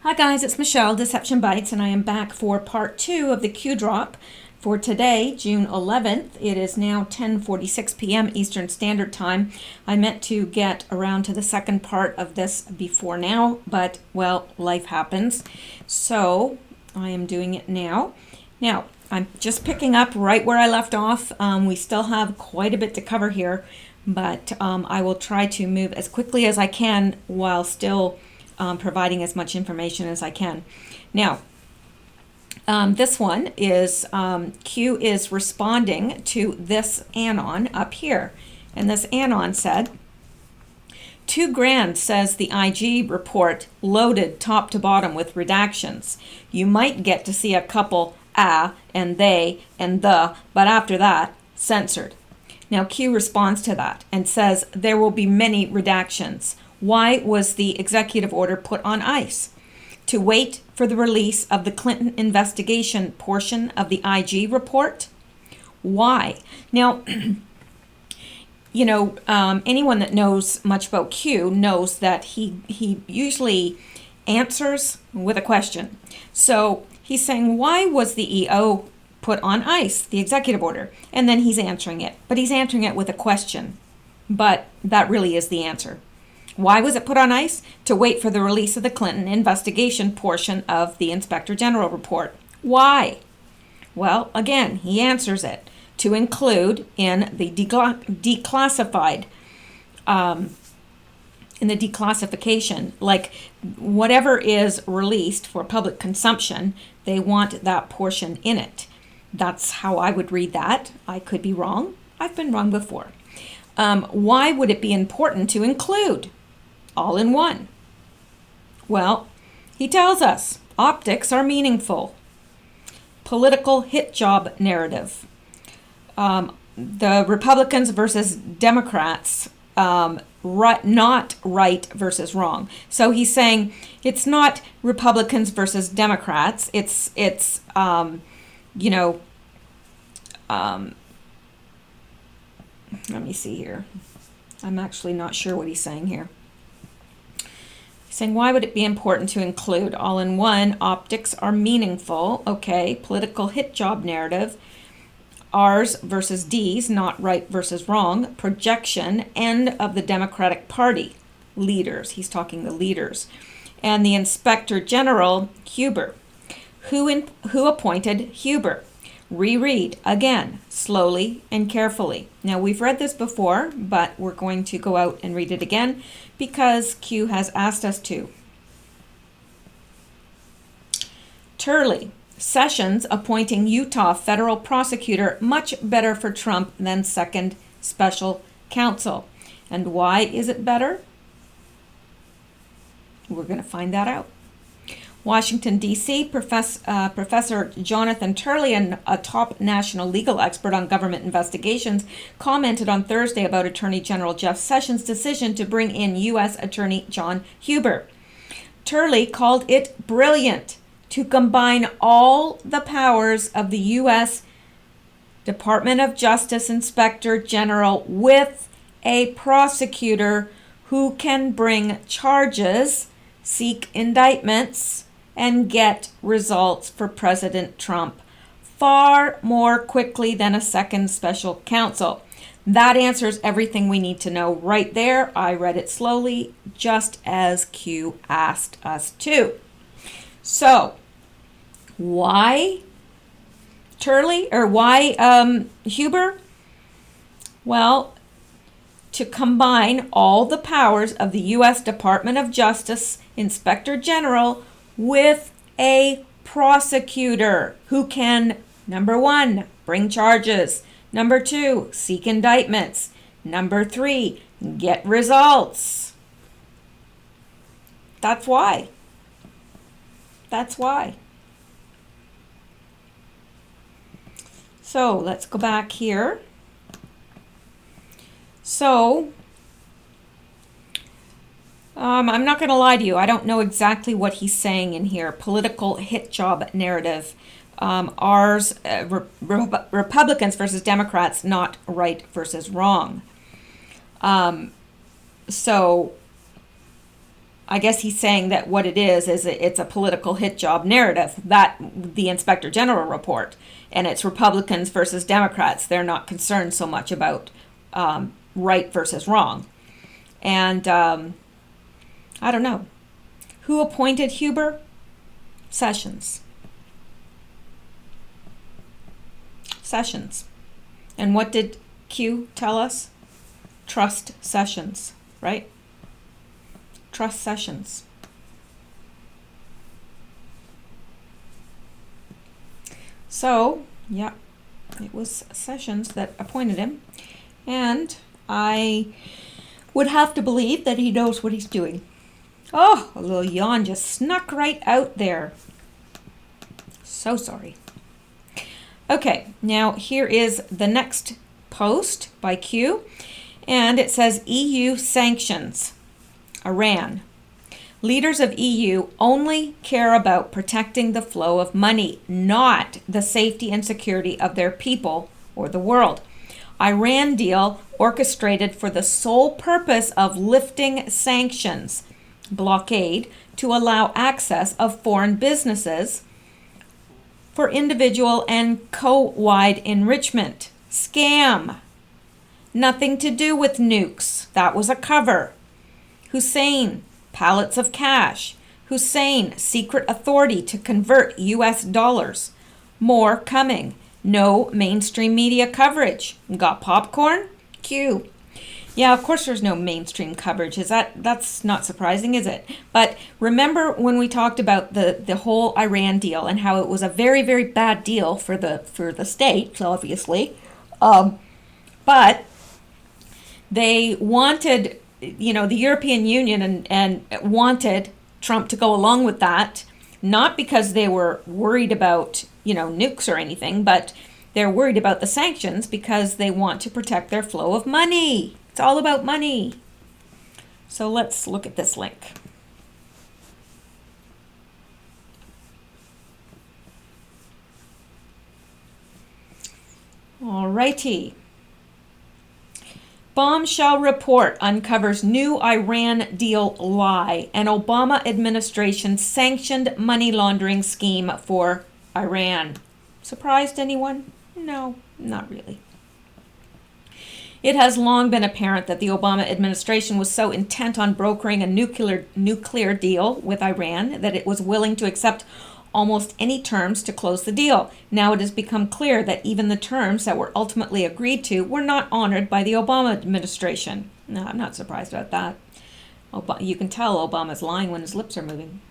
Hi guys, it's Mishel, Deception Bytes, and I am back for part 2 of the Q drop for today, June 11th. It is now 10:46 p.m. Eastern Standard Time. I meant to get around to the second part of this before now, but, well, life happens. So I am doing it now. Now, I'm just picking up right where I left off. We still have quite a bit to cover here, but I will try to move as quickly as I can while still providing as much information as I can. Now, this one is, Q is responding to this anon up here. And this anon said, $2,000 says the IG report loaded top to bottom with redactions. You might get to see a couple and they and the, but after that, censored. Now Q responds to that and says there will be many redactions. Why was the executive order put on ice? To wait for the release of the Clinton investigation portion of the IG report? Why? Now, anyone that knows much about Q knows that he usually answers with a question. So he's saying, why was the EO put on ice, the executive order? And then he's answering it. But he's answering it with a question. But that really is the answer. Why was it put on ice? To wait for the release of the Clinton investigation portion of the Inspector General report. Why? Well, again, he answers it. To include in the declassified, in the declassification, like whatever is released for public consumption, they want that portion in it. That's how I would read that. I could be wrong. I've been wrong before. Why would it be important to include all in one? Well, he tells us optics are meaningful. Political hit job narrative. The Republicans versus Democrats, not right versus wrong. So he's saying it's not Republicans versus Democrats. It's let me see here. I'm actually not sure what he's saying here. He's saying, why would it be important to include all in one? Optics are meaningful. Okay, political hit job narrative. R's versus D's, not right versus wrong. Projection, end of the Democratic Party. Leaders, he's talking the leaders. And the Inspector General, Huber. Who appointed Huber? Reread again, slowly and carefully. Now, we've read this before, but we're going to go out and read it again because Q has asked us to. Turley, Sessions appointing Utah federal prosecutor much better for Trump than second special counsel. And why is it better? We're going to find that out. Washington, D.C., Professor Jonathan Turley, a top national legal expert on government investigations, commented on Thursday about Attorney General Jeff Sessions' decision to bring in U.S. Attorney John Huber. Turley called it brilliant to combine all the powers of the U.S. Department of Justice Inspector General with a prosecutor who can bring charges, seek indictments, and get results for President Trump far more quickly than a second special counsel. That answers everything we need to know right there. I read it slowly, just as Q asked us to. So, why Turley, or why Huber? Well, to combine all the powers of the U.S. Department of Justice Inspector General with a prosecutor who can, number 1, bring charges, number 2, seek indictments, number 3, get results. That's why. That's why. So let's go back here. So, I'm not going to lie to you. I don't know exactly what he's saying in here. Political hit job narrative. Republicans versus Democrats, not right versus wrong. So I guess he's saying that what it is it's a political hit job narrative, that the Inspector General report, and it's Republicans versus Democrats. They're not concerned so much about right versus wrong. And I don't know. Who appointed Huber? Sessions. Sessions. And what did Q tell us? Trust Sessions, right? Trust Sessions. So, yeah, it was Sessions that appointed him. And I would have to believe that he knows what he's doing. Oh, a little yawn just snuck right out there. So sorry. Okay, now here is the next post by Q. And it says EU sanctions. Iran. Leaders of EU only care about protecting the flow of money, not the safety and security of their people or the world. Iran deal orchestrated for the sole purpose of lifting sanctions, blockade, to allow access of foreign businesses for individual and co-wide enrichment. Scam. Nothing to do with nukes. That was a cover. Hussein, pallets of cash. Hussein, secret authority to convert US dollars. More coming. No mainstream media coverage. Got popcorn? Q. Yeah, of course there's no mainstream coverage. That's not surprising, is it? But remember when we talked about the whole Iran deal and how it was a very, very bad deal for the states, obviously. But they wanted, the European Union and wanted Trump to go along with that, not because they were worried about, nukes or anything, but they're worried about the sanctions because they want to protect their flow of money. It's all about money. So let's look at this link. Alrighty. Bombshell report uncovers new Iran deal lie. An Obama administration sanctioned money laundering scheme for Iran. Surprised anyone? No, not really. It has long been apparent that the Obama administration was so intent on brokering a nuclear deal with Iran that it was willing to accept almost any terms to close the deal. Now it has become clear that even the terms that were ultimately agreed to were not honored by the Obama administration. No, I'm not surprised about that. You can tell Obama's lying when his lips are moving.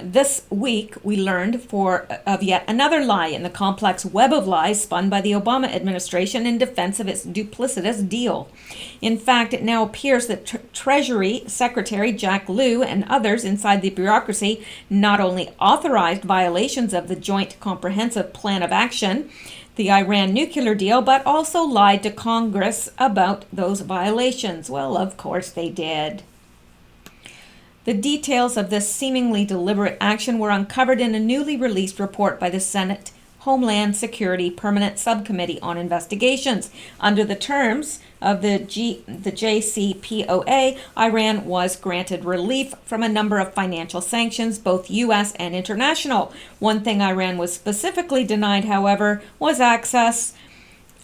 This week, we learned of yet another lie in the complex web of lies spun by the Obama administration in defense of its duplicitous deal. In fact, it now appears that Treasury Secretary Jack Lew and others inside the bureaucracy not only authorized violations of the Joint Comprehensive Plan of Action, the Iran nuclear deal, but also lied to Congress about those violations. Well, of course they did. The details of this seemingly deliberate action were uncovered in a newly released report by the Senate Homeland Security Permanent Subcommittee on Investigations. Under the terms of the JCPOA, Iran was granted relief from a number of financial sanctions, both U.S. and international. One thing Iran was specifically denied, however, was access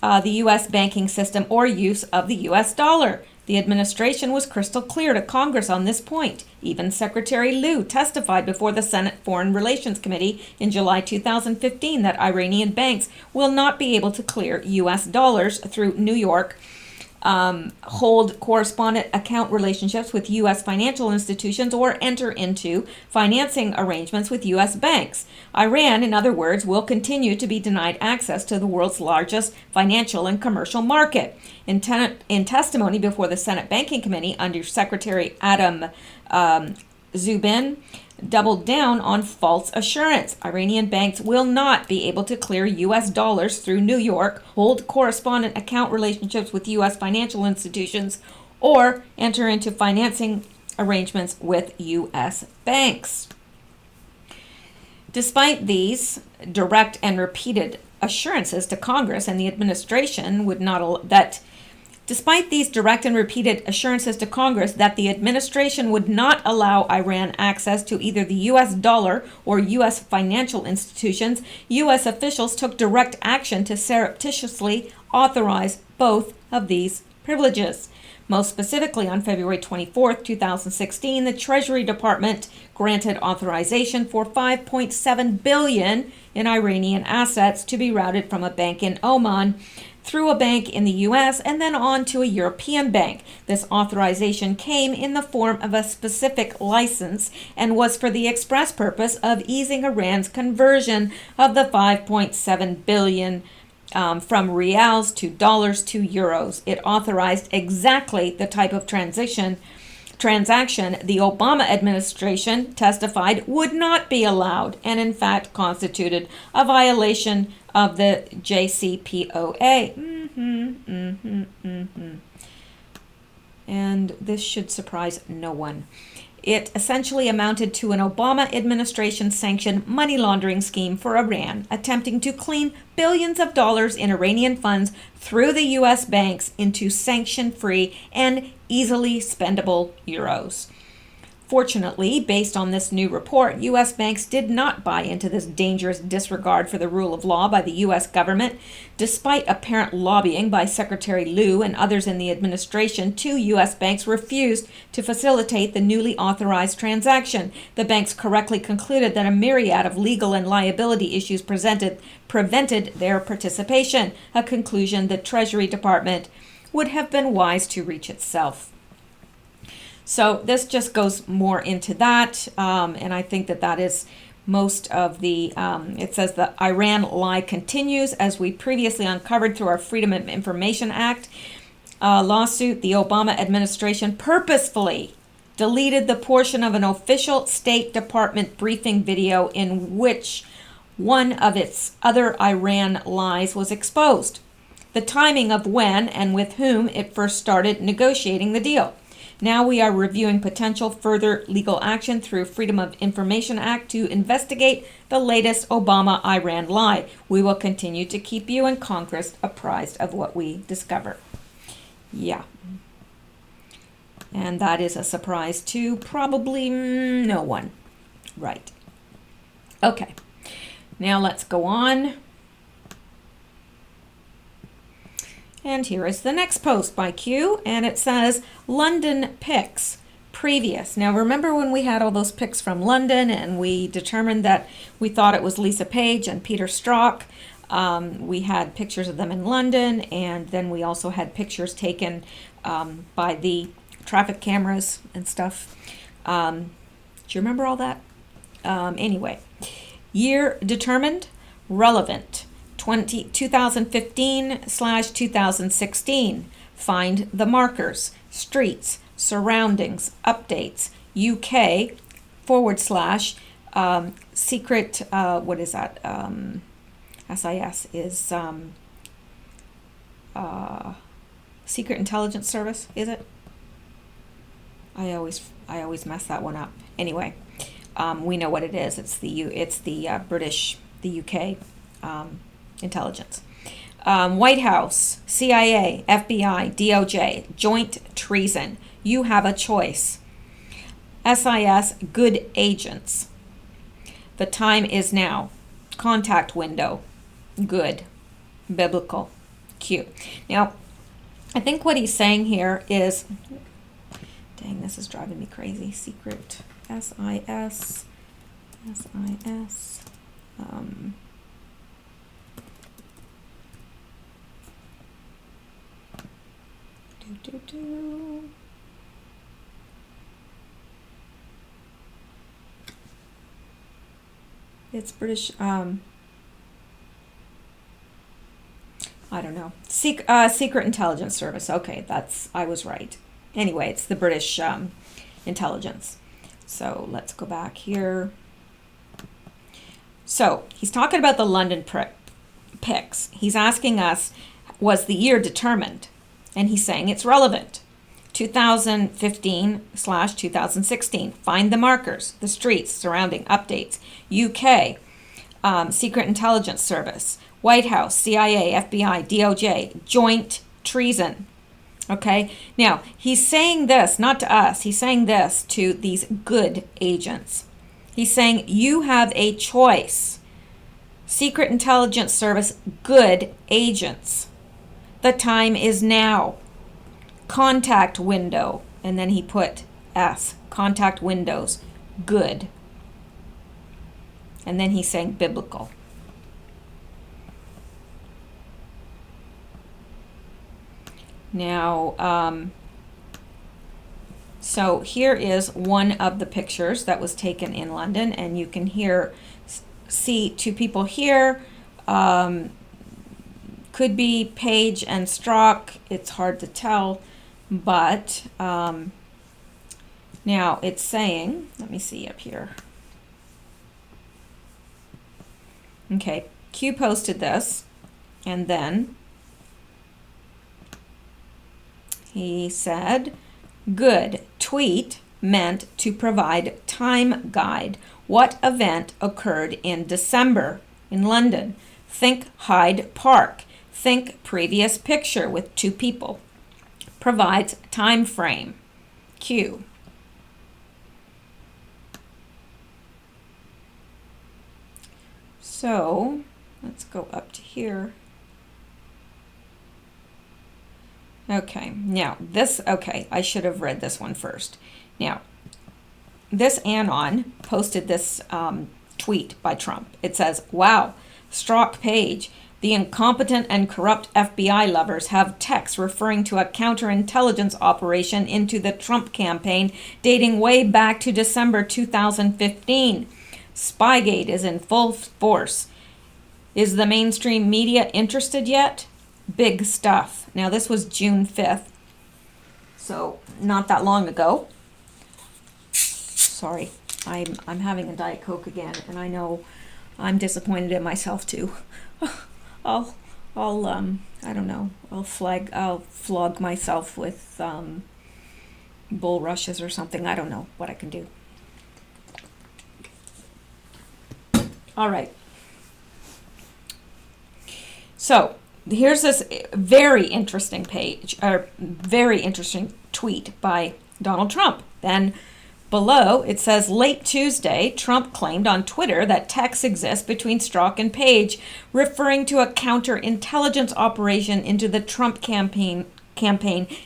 the U.S. banking system or use of the U.S. dollar. The administration was crystal clear to Congress on this point. Even Secretary Lew testified before the Senate Foreign Relations Committee in July 2015 that Iranian banks will not be able to clear U.S. dollars through New York, hold correspondent account relationships with U.S. financial institutions, or enter into financing arrangements with U.S. banks. Iran, in other words, will continue to be denied access to the world's largest financial and commercial market. In testimony before the Senate Banking Committee, Under Secretary Adam Zubin doubled down on false assurance. Iranian banks will not be able to clear U.S. dollars through New York, hold correspondent account relationships with U.S. financial institutions, or enter into financing arrangements with U.S. banks. Despite these direct and repeated assurances to Congress and the administration would not that Despite these direct and repeated assurances to Congress that the administration would not allow Iran access to either the U.S. dollar or U.S. financial institutions, U.S. officials took direct action to surreptitiously authorize both of these privileges. Most specifically, on February 24, 2016, the Treasury Department granted authorization for $5.7 billion in Iranian assets to be routed from a bank in Oman through a bank in the U.S. and then on to a European bank. This authorization came in the form of a specific license and was for the express purpose of easing Iran's conversion of the $5.7 billion from reals to dollars to euros. It authorized exactly the type of transaction the Obama administration testified would not be allowed and in fact constituted a violation of the JCPOA. And this should surprise no one. It essentially amounted to an Obama administration-sanctioned money laundering scheme for Iran, attempting to clean billions of dollars in Iranian funds through the U.S. banks into sanction-free and easily spendable euros. Fortunately, based on this new report, U.S. banks did not buy into this dangerous disregard for the rule of law by the U.S. government. Despite apparent lobbying by Secretary Liu and others in the administration, 2 U.S. banks refused to facilitate the newly authorized transaction. The banks correctly concluded that a myriad of legal and liability issues prevented their participation, a conclusion the Treasury Department would have been wise to reach itself. So this just goes more into that, and I think that is most of the, it says the Iran lie continues as we previously uncovered through our Freedom of Information Act lawsuit. The Obama administration purposefully deleted the portion of an official State Department briefing video in which one of its other Iran lies was exposed. The timing of when and with whom it first started negotiating the deal. Now we are reviewing potential further legal action through Freedom of Information Act to investigate the latest Obama-Iran lie. We will continue to keep you and Congress apprised of what we discover. Yeah. And that is a surprise to probably no one. Right. Okay. Now let's go on. And here is the next post by Q, and it says, London pics, previous. Now remember when we had all those pics from London and we determined that we thought it was Lisa Page and Peter Strzok. We had pictures of them in London, and then we also had pictures taken by the traffic cameras and stuff. Do you remember all that? Anyway, year determined, relevant. 2015/2016. Find the markers, streets, surroundings, updates, UK / secret, what is that? SIS is Secret Intelligence Service, is it? I always mess that one up. Anyway, we know what it is. It's the British, the UK intelligence. White House, CIA, FBI, DOJ, joint treason. You have a choice. SIS, good agents. The time is now. Contact window, good. Biblical, cute. Now, I think what he's saying here is, dang, this is driving me crazy. Secret, SIS. It's British, I don't know. Secret Intelligence Service. Okay, I was right. Anyway, it's the British intelligence. So let's go back here. So he's talking about the London pics. He's asking us, was the year determined? And he's saying it's relevant. 2015/2016. Find the markers, the streets, surrounding updates. UK, Secret Intelligence Service. White House, CIA, FBI, DOJ, joint treason. Okay, now he's saying this not to us, he's saying this to these good agents. He's saying you have a choice. Secret Intelligence Service, good agents. The time is now. Contact window. And then he put S. Contact windows. Good. And then he's saying biblical. Now, so here is one of the pictures that was taken in London, and you can see two people here. Could be Page and Strzok. It's hard to tell, but now it's saying, let me see up here. Okay, Q posted this, and then he said, good, tweet meant to provide time guide. What event occurred in December in London? Think Hyde Park. Think previous picture with two people. Provides time frame. Q. So let's go up to here. Okay, now this, okay, I should have read this one first. Now, this Anon posted this tweet by Trump. It says, wow, Strzok Page, the incompetent and corrupt FBI lovers have texts referring to a counterintelligence operation into the Trump campaign dating way back to December 2015. Spygate is in full force. Is the mainstream media interested yet? Big stuff. Now this was June 5th, so not that long ago. Sorry, I'm having a Diet Coke again, and I know I'm disappointed in myself too. I don't know. I'll flog myself with bulrushes or something. I don't know what I can do. All right. So here's this very interesting very interesting tweet by Donald Trump. Then below it says, late Tuesday, Trump claimed on Twitter that texts exist between Strzok and Page, referring to a counterintelligence operation into the Trump campaign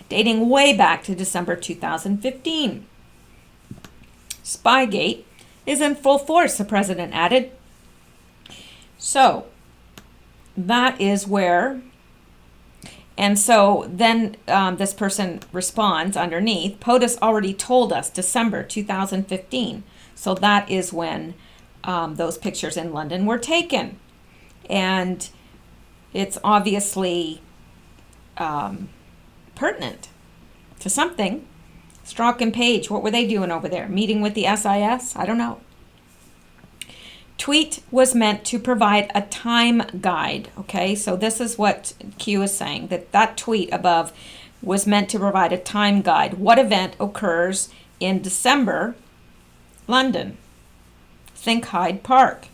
dating way back to December 2015. Spygate is in full force, the president added. So that is where, and so then this person responds underneath, POTUS already told us December 2015. So that is when those pictures in London were taken. And it's obviously pertinent to something. Strzok and Page, what were they doing over there? Meeting with the SIS? I don't know. Tweet was meant to provide a time guide, okay? So this is what Q is saying, that tweet above was meant to provide a time guide. What event occurs in December? London. Think Hyde Park.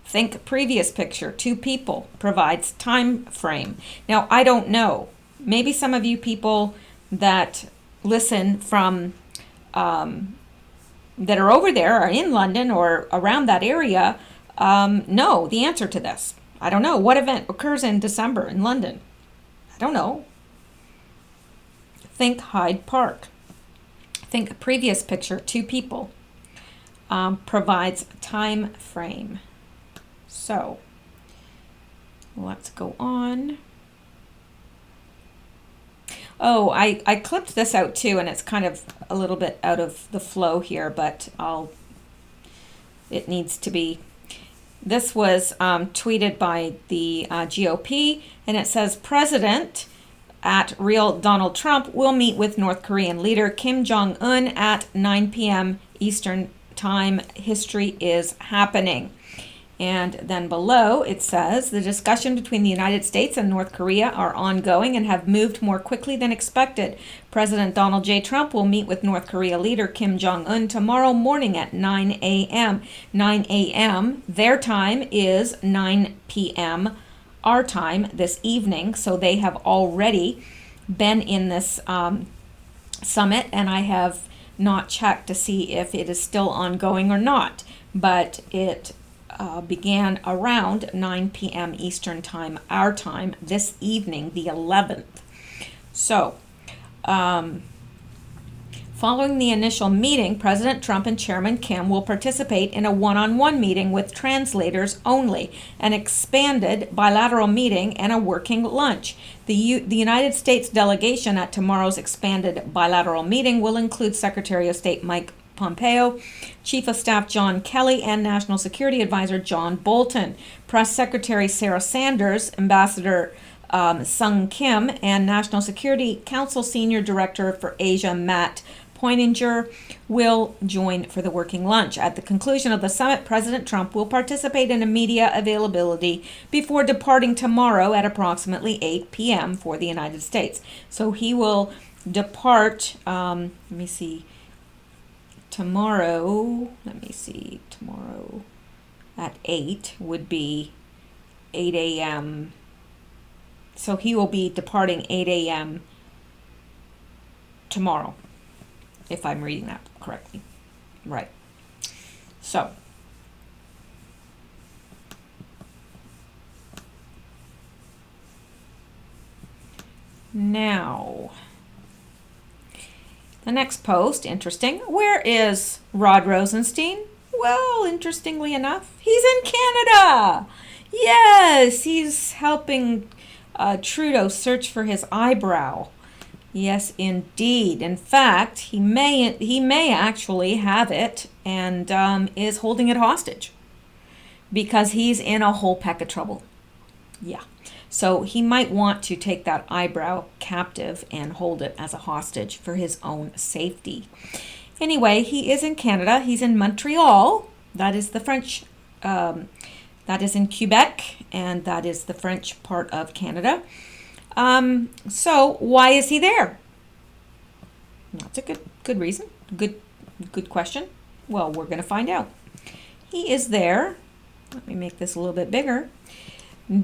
Think previous picture, two people, provides time frame. Now, I don't know. Maybe some of you people that listen from, that are over there, are in London or around that area, know the answer to this. I don't know. What event occurs in December in London? I don't know. Think Hyde Park. Think previous picture, two people. Provides time frame. So, let's go on. Oh, I clipped this out too, and it's kind of a little bit out of the flow here, but it needs to be. This was tweeted by the GOP, and it says, President at Real Donald Trump will meet with North Korean leader Kim Jong-un at 9 p.m. Eastern Time. History is happening. And then below it says, the discussion between the United States and North Korea are ongoing and have moved more quickly than expected. President Donald J. Trump will meet with North Korea leader Kim Jong-un tomorrow morning at 9 a.m. 9 a.m. Their time is 9 p.m. our time this evening, so they have already been in this summit, and I have not checked to see if it is still ongoing or not, but it began around 9 p.m. Eastern Time, our time, this evening, the 11th. So, following the initial meeting, President Trump and Chairman Kim will participate in a one-on-one meeting with translators only, an expanded bilateral meeting, and a working lunch. The United States delegation at tomorrow's expanded bilateral meeting will include Secretary of State Mike Pompeo, Chief of Staff John Kelly, and National Security Advisor John Bolton. Press Secretary Sarah Sanders, Ambassador Sung Kim, and National Security Council Senior Director for Asia Matt Poininger will join for the working lunch. At the conclusion of the summit, President Trump will participate in a media availability before departing tomorrow at approximately 8 p.m. for the United States. So he will depart, tomorrow at 8 would be 8 a.m. So he will be departing 8 a.m. tomorrow, if I'm reading that correctly. Right. So, now, the next post, interesting. Where is Rod Rosenstein? Well, interestingly enough, he's in Canada. Yes, he's helping Trudeau search for his eyebrow. Yes, indeed. In fact, he may actually have it and is holding it hostage because he's in a whole peck of trouble. Yeah. So he might want to take that eyebrow captive and hold it as a hostage for his own safety. Anyway, he is in Canada. He's in Montreal. That is the French, that is in Quebec, and that is the French part of Canada. So why is he there? That's a good reason. Good question. Well, we're going to find out. He is there. Let me make this a little bit bigger.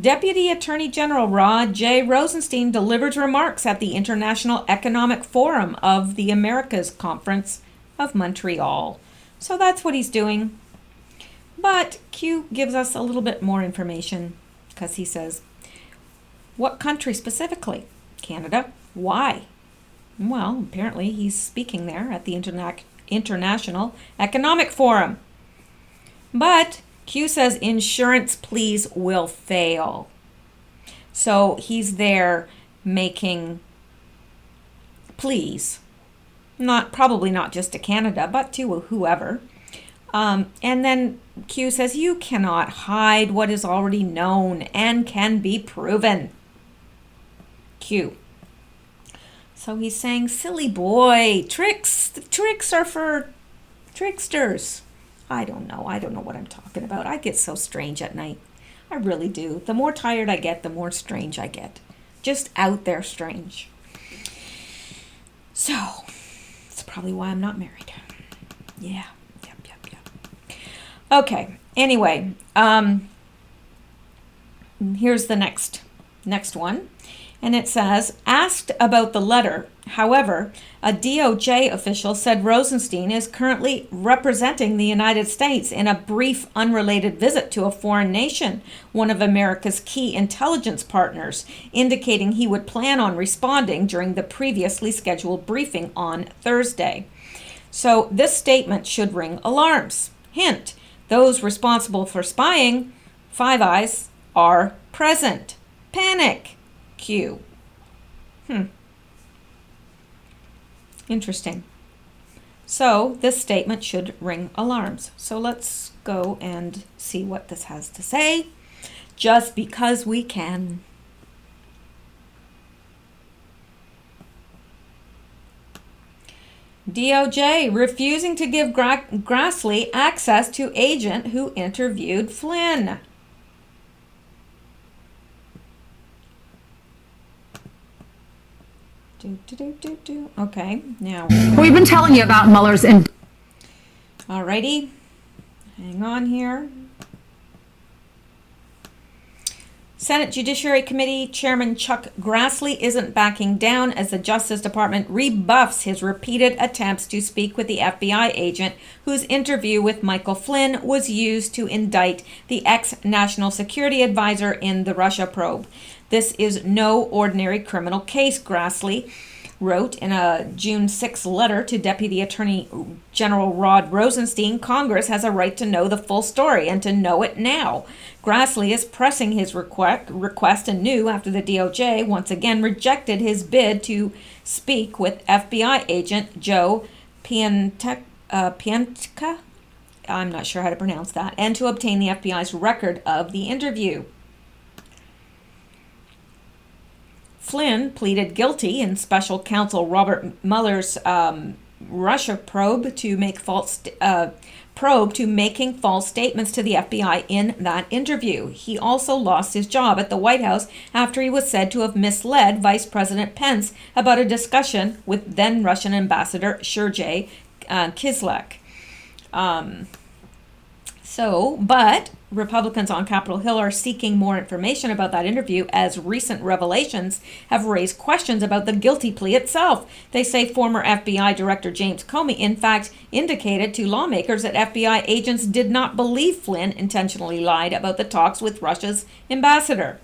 Deputy Attorney General Rod J. Rosenstein delivered remarks at the International Economic Forum of the Americas Conference of Montreal. So that's what he's doing. But Q gives us a little bit more information because he says, what country specifically? Canada. Why? Well, apparently he's speaking there at the International Economic Forum. But Q says insurance pleas will fail. So he's there making pleas, probably not just to Canada, but to whoever. And then Q says you cannot hide what is already known and can be proven. Q. So he's saying, silly boy, tricks are for tricksters. I don't know what I'm talking about. I get so strange at night. I really do. The more tired I get, the more strange I get. Just out there strange. So, that's probably why I'm not married. Yeah. Yep. Okay. Anyway, here's the next one. And it says, asked about the letter, however, a DOJ official said Rosenstein is currently representing the United States in a brief, unrelated visit to a foreign nation, one of America's key intelligence partners, indicating he would plan on responding during the previously scheduled briefing on Thursday. So this statement should ring alarms. Hint, those responsible for spying, Five Eyes, are present. Panic. Q. Interesting. So this statement should ring alarms. So let's go and see what this has to say, just because we can. DOJ refusing to give Grassley access to agent who interviewed Flynn. Okay, now we've been telling you about Mueller's Alrighty, hang on here. Senate Judiciary Committee Chairman Chuck Grassley isn't backing down as the Justice Department rebuffs his repeated attempts to speak with the FBI agent whose interview with Michael Flynn was used to indict the ex-National Security Advisor in the Russia probe. This is no ordinary criminal case, Grassley wrote in a June 6 letter to Deputy Attorney General Rod Rosenstein. Congress has a right to know the full story and to know it now. Grassley is pressing his request anew after the DOJ once again rejected his bid to speak with FBI agent Joe Pientka, I'm not sure how to pronounce that, and to obtain the FBI's record of the interview. Flynn pleaded guilty in special counsel Robert Mueller's Russia probe to making false statements to the FBI in that interview. He also lost his job at the White House after he was said to have misled Vice President Pence about a discussion with then Russian Ambassador Sergei Kislyak. But Republicans on Capitol Hill are seeking more information about that interview as recent revelations have raised questions about the guilty plea itself. They say former FBI Director James Comey, in fact, indicated to lawmakers that FBI agents did not believe Flynn intentionally lied about the talks with Russia's ambassador.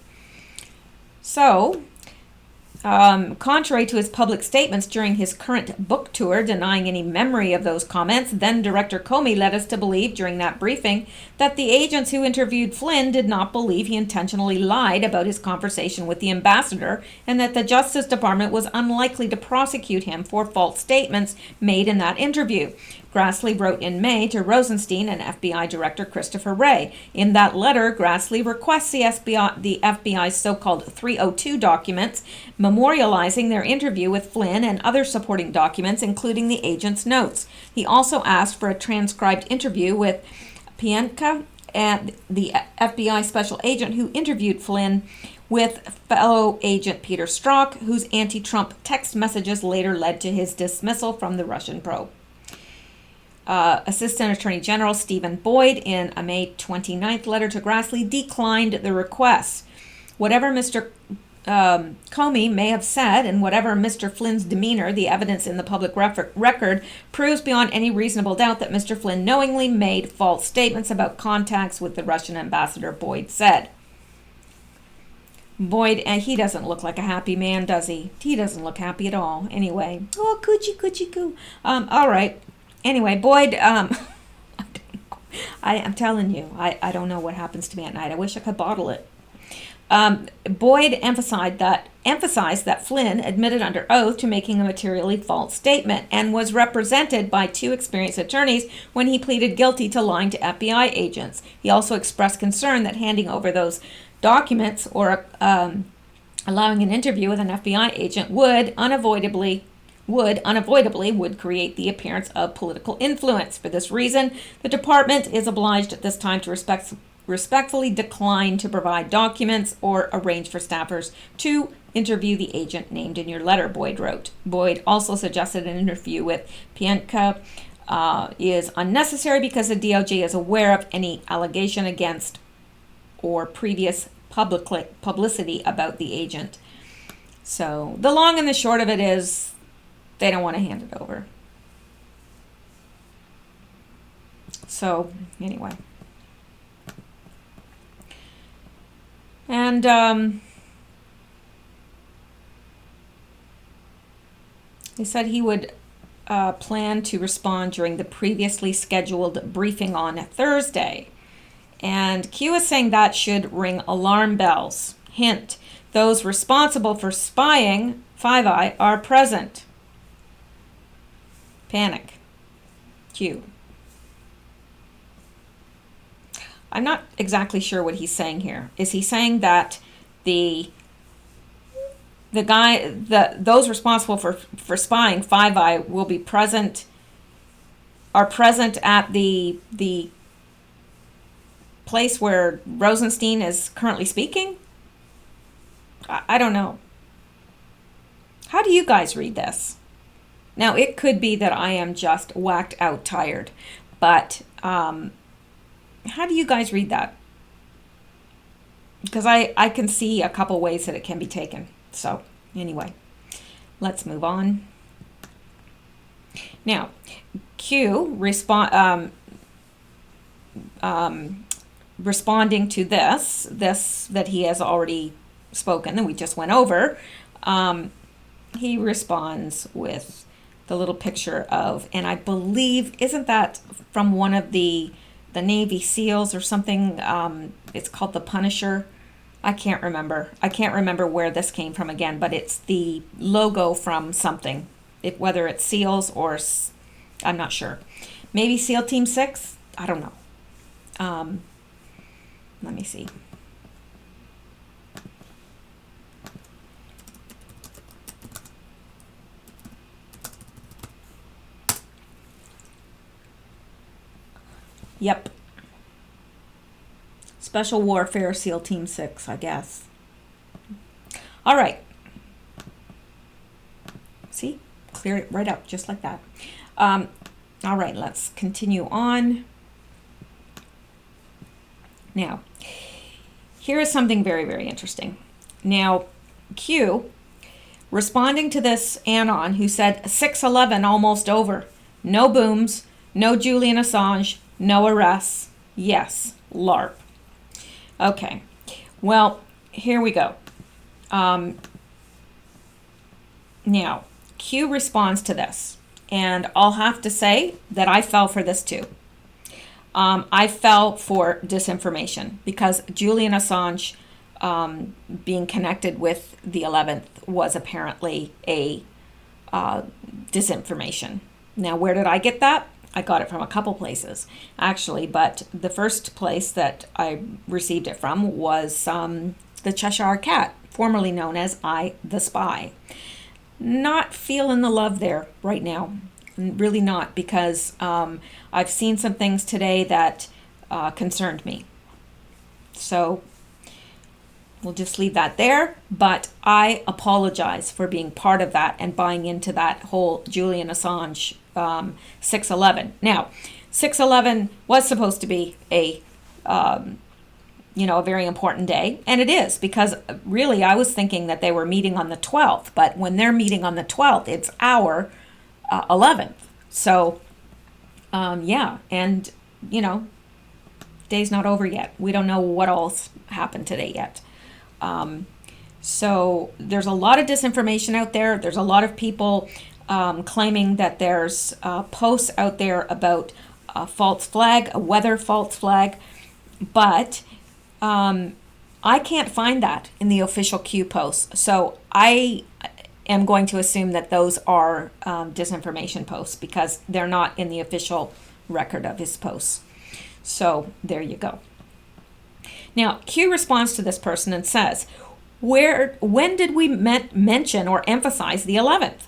Contrary to his public statements during his current book tour denying any memory of those comments, then Director Comey led us to believe during that briefing that the agents who interviewed Flynn did not believe he intentionally lied about his conversation with the ambassador and that the Justice Department was unlikely to prosecute him for false statements made in that interview. Grassley wrote in May to Rosenstein and FBI Director Christopher Wray. In that letter, Grassley requests the FBI's so-called 302 documents, memorializing their interview with Flynn and other supporting documents, including the agent's notes. He also asked for a transcribed interview with Pientka, and the FBI special agent who interviewed Flynn, with fellow agent Peter Strzok, whose anti-Trump text messages later led to his dismissal from the Russian probe. Assistant Attorney General Stephen Boyd, in a May 29th letter to Grassley, declined the request. Whatever Mr. Comey may have said and whatever Mr. Flynn's demeanor, the evidence in the public record proves beyond any reasonable doubt that Mr. Flynn knowingly made false statements about contacts with the Russian ambassador, Boyd said. Boyd, and he doesn't look like a happy man, does he? He doesn't look happy at all. Anyway, oh, coochie coo. All right. Anyway, Boyd, I'm telling you, I don't know what happens to me at night. I wish I could bottle it. Boyd emphasized that Flynn admitted under oath to making a materially false statement and was represented by two experienced attorneys when he pleaded guilty to lying to FBI agents. He also expressed concern that handing over those documents or allowing an interview with an FBI agent would unavoidably create the appearance of political influence. For this reason, the department is obliged at this time to respectfully decline to provide documents or arrange for staffers to interview the agent named in your letter, Boyd wrote. Boyd also suggested an interview with Pientka is unnecessary because the DOJ is aware of any allegation against or previous publicity about the agent. So the long and the short of it is they don't want to hand it over. So anyway. And he said he would plan to respond during the previously scheduled briefing on Thursday. And Q is saying that should ring alarm bells. Hint, those responsible for spying Five Eye are present. Panic. Q. I'm not exactly sure what he's saying here. Is he saying that those responsible for spying Five Eye will be present, are present at the place where Rosenstein is currently speaking? I don't know. How do you guys read this? Now, it could be that I am just whacked out tired, but how do you guys read that? because I can see a couple ways that it can be taken. So anyway, let's move on. Now, Q responding to this that he has already spoken that we just went over, he responds with the little picture of, and I believe, isn't that from one of the Navy SEALs or something? It's called the Punisher. I can't remember where this came from again, but it's the logo from something. Whether it's SEALs or I'm not sure. Maybe SEAL Team 6? I don't know. Let me see. Yep. Special Warfare SEAL Team 6, I guess. All right. See? Clear it right up, just like that. All right, let's continue on. Now, here is something very, very interesting. Now, Q, responding to this Anon, who said 6/11 almost over. No booms, no Julian Assange, no arrests. Yes, LARP. Okay, well, here we go. Now, Q responds to this, and I'll have to say that I fell for this too. I fell for disinformation because Julian Assange being connected with the 11th was apparently a disinformation. Now, where did I get that? I got it from a couple places, actually, but the first place that I received it from was the Cheshire Cat, formerly known as I the Spy. Not feeling the love there right now. Really not, because I've seen some things today that concerned me. So we'll just leave that there. But I apologize for being part of that and buying into that whole Julian Assange 6/11. Now, 6/11 was supposed to be a very important day, and it is, because really I was thinking that they were meeting on the 12th, but when they're meeting on the 12th, it's our 11th. So, yeah, and, day's not over yet. We don't know what else happened today yet. So there's a lot of disinformation out there. There's a lot of people claiming that there's posts out there about a false flag, a weather false flag, but I can't find that in the official Q posts. So I am going to assume that those are disinformation posts because they're not in the official record of his posts. So there you go. Now, Q responds to this person and says, when did we mention or emphasize the 11th?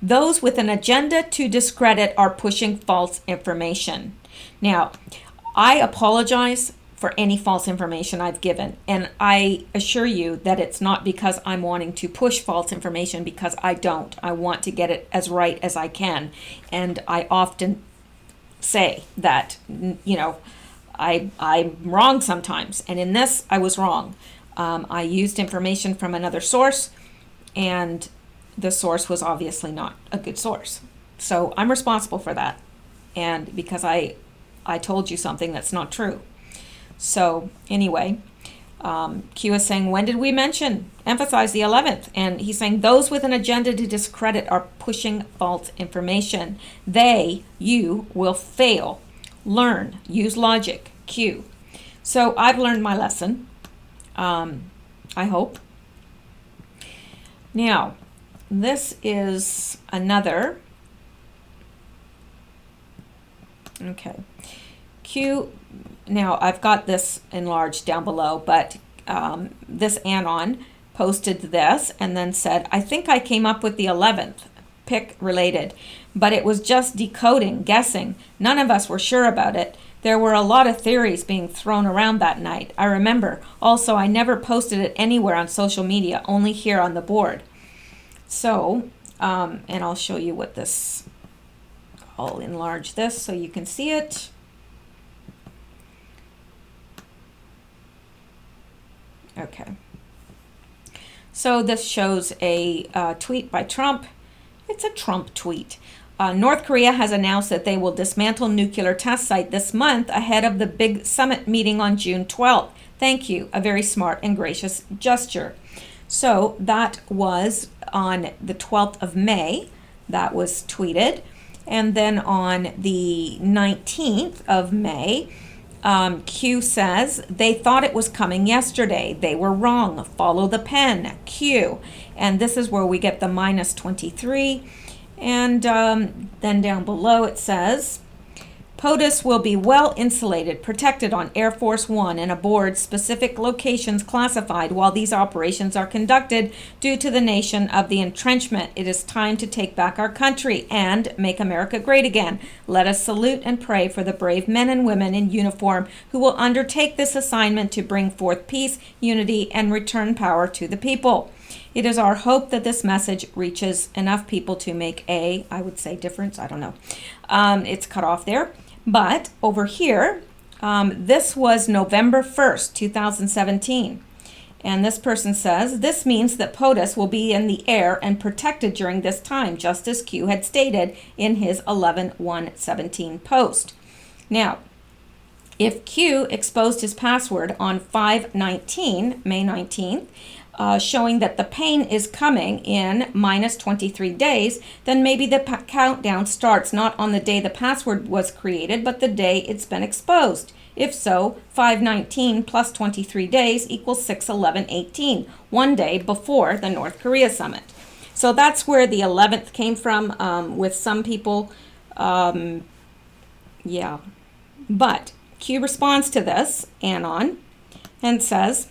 Those with an agenda to discredit are pushing false information. Now, I apologize for any false information I've given, and I assure you that it's not because I'm wanting to push false information, because I don't. I want to get it as right as I can, and I often say that, I'm wrong sometimes, and in this, I was wrong. I used information from another source, and the source was obviously not a good source. So I'm responsible for that, and because I told you something that's not true. So anyway, Q is saying, when did we emphasize the 11th? And he's saying, those with an agenda to discredit are pushing false information. You will fail. Learn, use logic, Q. So I've learned my lesson, I hope. Now, this is another, okay, Q. Now, I've got this enlarged down below, but this Anon posted this and then said, I think I came up with the 11th, pick related, but it was just decoding, guessing. None of us were sure about it. There were a lot of theories being thrown around that night. I remember. Also, I never posted it anywhere on social media, only here on the board. So, and I'll show you what this, I'll enlarge this so you can see it. Okay. So this shows a tweet by Trump. It's a Trump tweet. North Korea has announced that they will dismantle nuclear test site this month ahead of the big summit meeting on June 12th. Thank you. A very smart and gracious gesture. So that was on the 12th of May. That was tweeted. And then on the 19th of May, Q says, they thought it was coming yesterday. They were wrong. Follow the pen. Q. And this is where we get the minus 23. And then down below it says, POTUS will be well insulated, protected on Air Force One and aboard specific locations classified while these operations are conducted due to the nation of the entrenchment. It is time to take back our country and make America great again. Let us salute and pray for the brave men and women in uniform who will undertake this assignment to bring forth peace, unity, and return power to the people. It is our hope that this message reaches enough people to make a, I would say, difference. I don't know. It's cut off there. But over here, this was November 1st, 2017. And this person says, this means that POTUS will be in the air and protected during this time, just as Q had stated in his 11/1/17 post. Now, if Q exposed his password on 5/19, May 19th, showing that the pain is coming in minus 23 days, then maybe the countdown starts not on the day the password was created, but the day it's been exposed. If so, 5/19 plus 23 days equals 6/11/18, one day before the North Korea summit. So that's where the 11th came from with some people. Yeah. But Q responds to this, Anon, and says,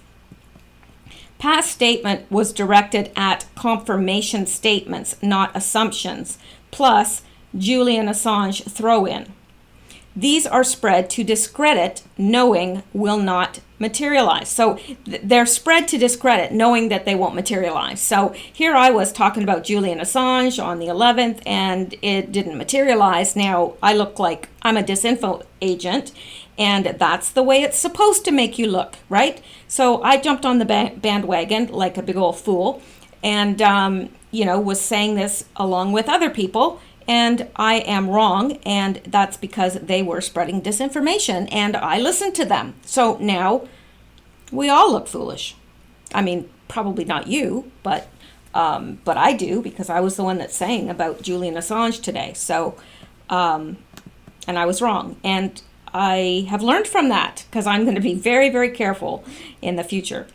past statement was directed at confirmation statements, not assumptions, plus Julian Assange throw-in. These are spread to discredit, knowing will not materialize. So they're spread to discredit, knowing that they won't materialize. So here I was talking about Julian Assange on the 11th, and it didn't materialize. Now I look like I'm a disinfo agent, and that's the way it's supposed to make you look, right? So I jumped on the bandwagon like a big old fool and, was saying this along with other people, and I am wrong, and that's because they were spreading disinformation, and I listened to them. So now we all look foolish. I mean, probably not you, but I do, because I was the one that's saying about Julian Assange today. So, and I was wrong. And I have learned from that, because I'm going to be very, very careful in the future.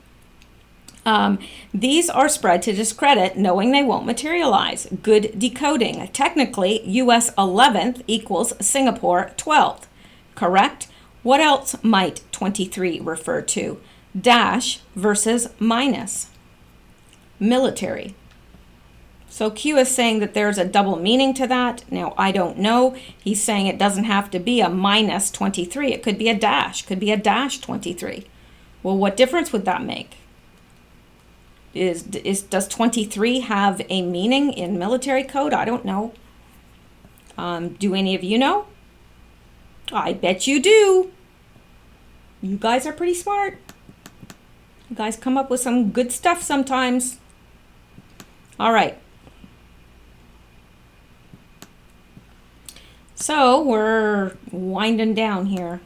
These are spread to discredit, knowing they won't materialize. Good decoding. Technically, US 11th equals Singapore 12th. Correct? What else might 23 refer to? Dash versus minus. Military. So Q is saying that there's a double meaning to that. Now, I don't know. He's saying it doesn't have to be a minus 23. It could be a dash. Could be a dash 23. Well, what difference would that make? Does 23 have a meaning in military code? I don't know. Do any of you know? I bet you do. You guys are pretty smart. You guys come up with some good stuff sometimes. All right. So we're winding down here.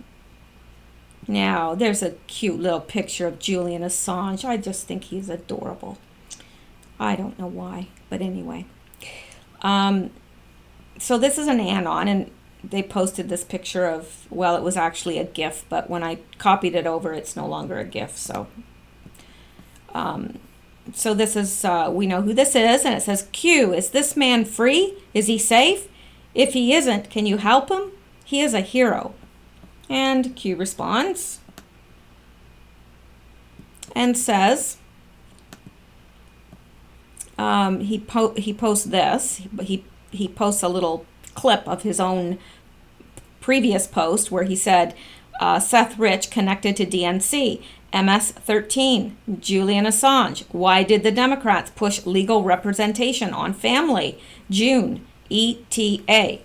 Now, there's a cute little picture of Julian Assange. I just think he's adorable. I don't know why, but anyway. So this is an Anon, and they posted this picture of, well, it was actually a GIF, but when I copied it over, it's no longer a GIF. So this is, we know who this is, and it says, Q, is this man free? Is he safe? If he isn't, can you help him? He is a hero. And Q responds and says, he posts this. He posts a little clip of his own previous post where he said, Seth Rich connected to DNC, MS-13, Julian Assange. Why did the Democrats push legal representation on family? June, ETA.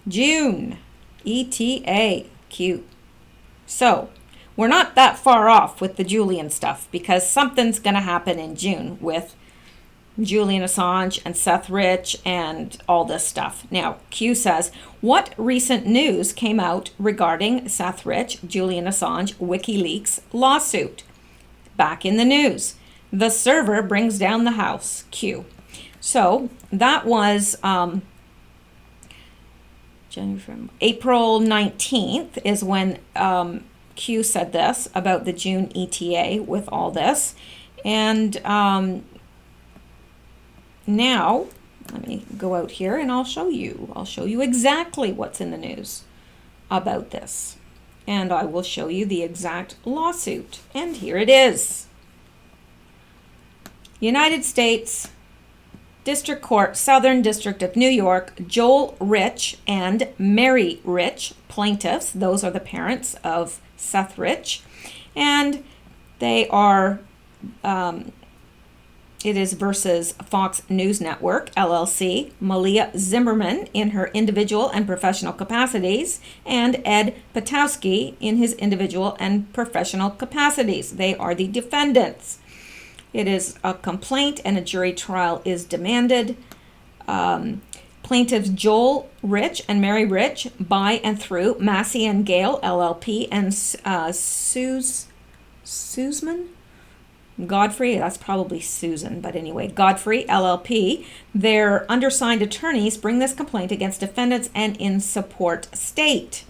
June. ETA. Cute. So, we're not that far off with the Julian stuff, because something's going to happen in June with Julian Assange and Seth Rich and all this stuff. Now, Q says, what recent news came out regarding Seth Rich, Julian Assange, WikiLeaks lawsuit? Back in the news. The server brings down the house. Q. So that was April 19th is when Q said this about the June ETA with all this. And now, let me go out here and I'll show you. I'll show you exactly what's in the news about this. And I will show you the exact lawsuit. And here it is. United States District Court, Southern District of New York, Joel Rich and Mary Rich, plaintiffs. Those are the parents of Seth Rich. And they are... it is versus Fox News Network, LLC, Malia Zimmerman in her individual and professional capacities, and Ed Patowski in his individual and professional capacities. They are the defendants. It is a complaint and a jury trial is demanded. Plaintiffs Joel Rich and Mary Rich by and through Massey and Gale, LLP, and Sussman? Godfrey, that's probably Susan, but anyway, Godfrey, LLP, their undersigned attorneys bring this complaint against defendants and in support state.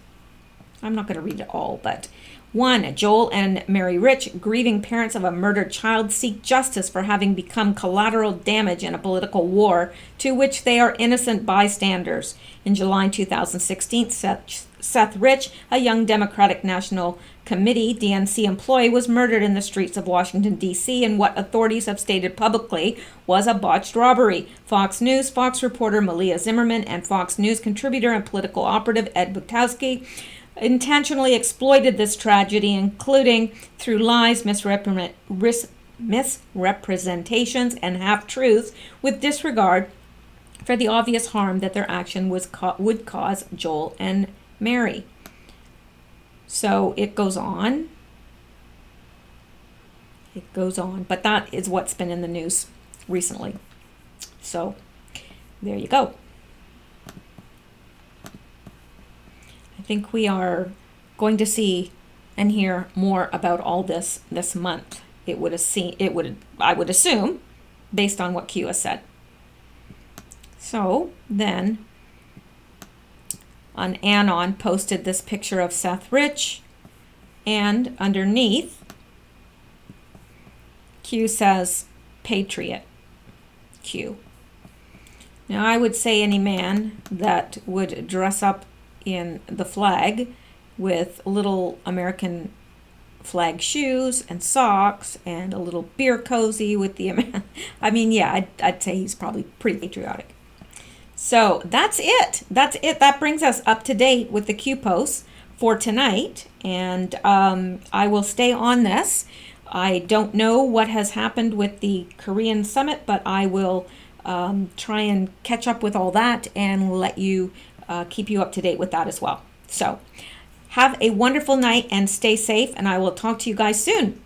I'm not going to read it all, but 1. Joel and Mary Rich, grieving parents of a murdered child, seek justice for having become collateral damage in a political war to which they are innocent bystanders. In July 2016, Seth Rich, a young Democratic National Committee DNC employee, was murdered in the streets of Washington, D.C. in what authorities have stated publicly was a botched robbery. Fox News, Fox reporter Malia Zimmerman, and Fox News contributor and political operative Ed Butowski intentionally exploited this tragedy, including through lies, misrepresentations, and half-truths, with disregard for the obvious harm that their action would cause Joel and Mary. So it goes on. It goes on. But that is what's been in the news recently. So there you go. I think we are going to see and hear more about all this month. I would assume, based on what Q has said. So then Anon posted this picture of Seth Rich, and underneath Q says Patriot. Q. Now I would say any man that would dress up in the flag with little American flag shoes and socks and a little beer cozy with the I'd say he's probably pretty patriotic. So that's it. That brings us up to date with the Q posts for tonight, and I will stay on this. I don't know what has happened with the Korean summit, but I will try and catch up with all that and let you keep you up to date with that as well. So have a wonderful night and stay safe, and I will talk to you guys soon.